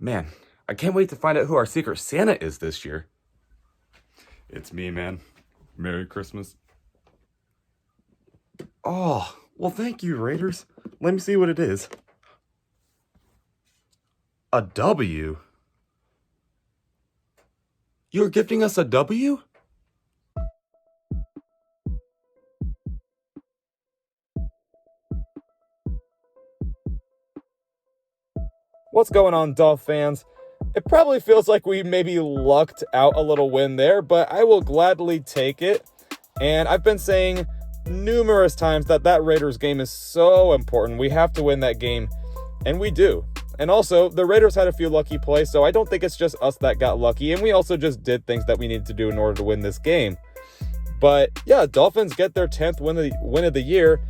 Man, I can't wait to find out who our Secret Santa is this year. It's me, man. Merry Christmas. Oh, well, thank you, Raiders. Let me see what it is. A W? You're gifting us a W? What's going on, Dolph fans? It probably feels like we maybe lucked out a little win there, but I will gladly take it. And I've been saying numerous times that Raiders game is so important. We have to win that game, and we do. And also, the Raiders had a few lucky plays, so I don't think it's just us that got lucky, and we also just did things that we needed to do in order to win this game. But yeah, Dolphins get their 10th win of the year.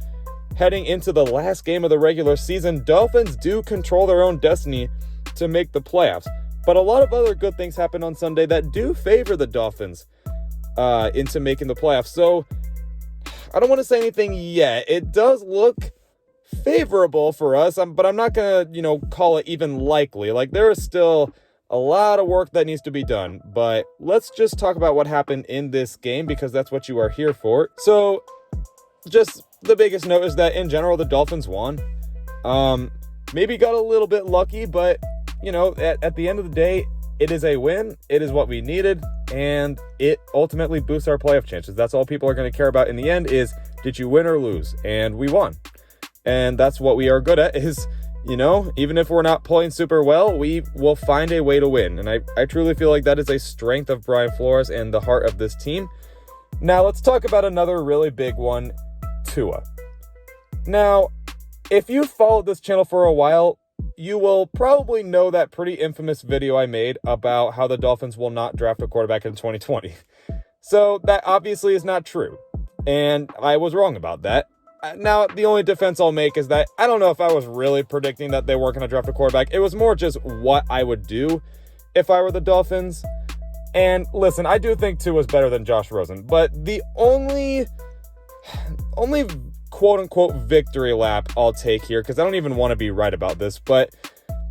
Heading into the last game of the regular season, Dolphins do control their own destiny to make the playoffs. But a lot of other good things happen on Sunday that do favor the Dolphins into making the playoffs. So I don't want to say anything yet. It does look favorable for us, but I'm not going to, call it even likely. Like, there is still a lot of work that needs to be done. But let's just talk about what happened in this game, because that's what you are here for. So just the biggest note is that in general, the Dolphins won. Maybe got a little bit lucky, but at the end of the day, it is a win. It is what we needed, and it ultimately boosts our playoff chances. That's all people are going to care about in the end is, did you win or lose? And we won. And that's what we are good at is, even if we're not playing super well, we will find a way to win. And I truly feel like that is a strength of Brian Flores and the heart of this team. Now, let's talk about another really big one, Tua. Now, if you followed this channel for a while, you will probably know that pretty infamous video I made about how the Dolphins will not draft a quarterback in 2020. So that obviously is not true, and I was wrong about that. Now, the only defense I'll make is that I don't know if I was really predicting that they weren't going to draft a quarterback. It was more just what I would do if I were the Dolphins. And listen, I do think Tua is better than Josh Rosen, but the only quote-unquote victory lap I'll take here, because I don't even want to be right about this, but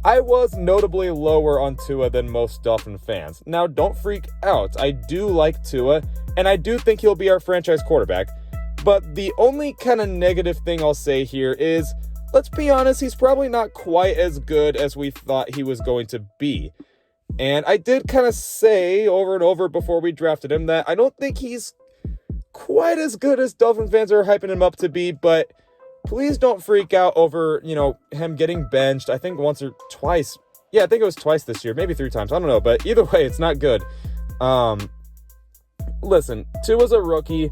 I was notably lower on Tua than most Dolphin fans. Now, don't freak out. I do like Tua, and I do think he'll be our franchise quarterback, but the only kind of negative thing I'll say here is, let's be honest, he's probably not quite as good as we thought he was going to be. And I did kind of say over and over before we drafted him that I don't think he's quite as good as Dolphin fans are hyping him up to be, but please don't freak out over, him getting benched. I think once or twice. Yeah, I think it was twice this year, maybe 3 times. I don't know, but either way, it's not good. Listen, Tua's a rookie.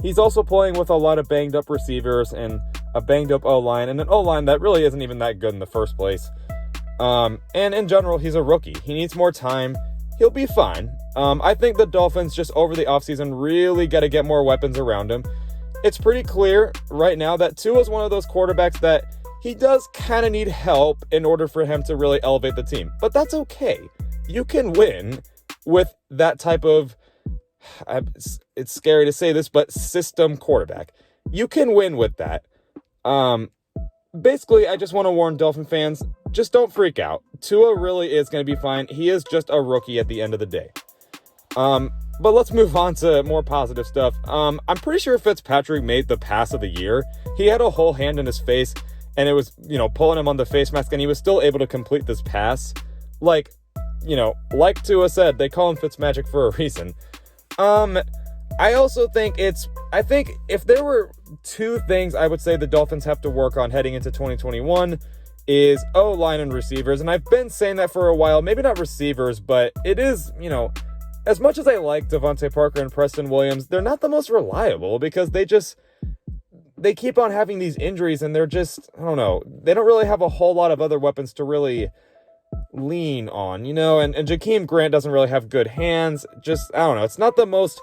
He's also playing with a lot of banged up receivers and a banged up O-line, and an O-line that really isn't even that good in the first place. And in general, he's a rookie. He needs more time. He'll be fine. I think the Dolphins just over the offseason really got to get more weapons around him. It's pretty clear right now that Tua is one of those quarterbacks that he does kind of need help in order for him to really elevate the team. But that's okay. You can win with that type of, it's scary to say this, but system quarterback. You can win with that. Basically, I just want to warn Dolphin fans, just don't freak out. Tua really is going to be fine. He is just a rookie at the end of the day. But let's move on to more positive stuff. I'm pretty sure Fitzpatrick made the pass of the year. He had a whole hand in his face, and it was, pulling him on the face mask, and he was still able to complete this pass. Like Tua said, they call him Fitzmagic for a reason. I also think I think if there were 2 things I would say the Dolphins have to work on heading into 2021 is O-line and receivers. And I've been saying that for a while, maybe not receivers, but it is, as much as I like Devontae Parker and Preston Williams, they're not the most reliable because they keep on having these injuries, and they're just, I don't know, they don't really have a whole lot of other weapons to really lean on, and Jakeem Grant doesn't really have good hands. Just, I don't know, it's not the most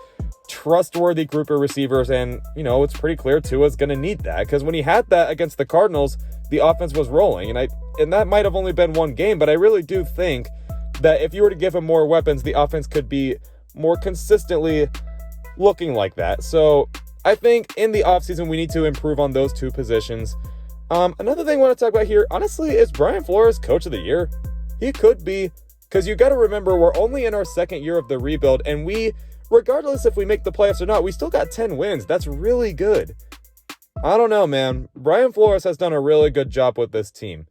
trustworthy group of receivers, and it's pretty clear Tua's going to need that, because when he had that against the Cardinals, the offense was rolling, and that might have only been one game, but I really do think that if you were to give him more weapons, the offense could be more consistently looking like that. So I think in the offseason, we need to improve on those 2 positions. Another thing I want to talk about here, honestly, is Brian Flores Coach of the Year. he could be, because you got to remember, we're only in our second year of the rebuild, and regardless if we make the playoffs or not, we still got 10 wins. That's really good. I don't know, man. Brian Flores has done a really good job with this team,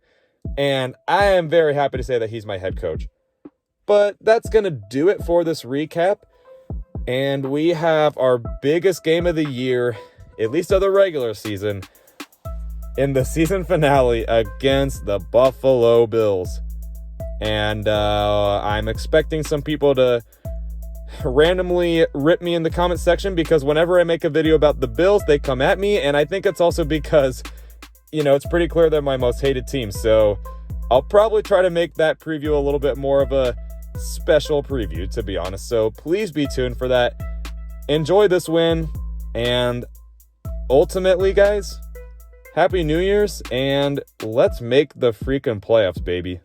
and I am very happy to say that he's my head coach. But that's going to do it for this recap, and we have our biggest game of the year, at least of the regular season, in the season finale against the Buffalo Bills. And I'm expecting some people to randomly rip me in the comment section, because whenever I make a video about the Bills, they come at me. And I think it's also because, it's pretty clear they're my most hated team. So I'll probably try to make that preview a little bit more of a special preview, to be honest. So please be tuned for that. Enjoy this win. And ultimately, guys, Happy New Year's, and let's make the freaking playoffs, baby.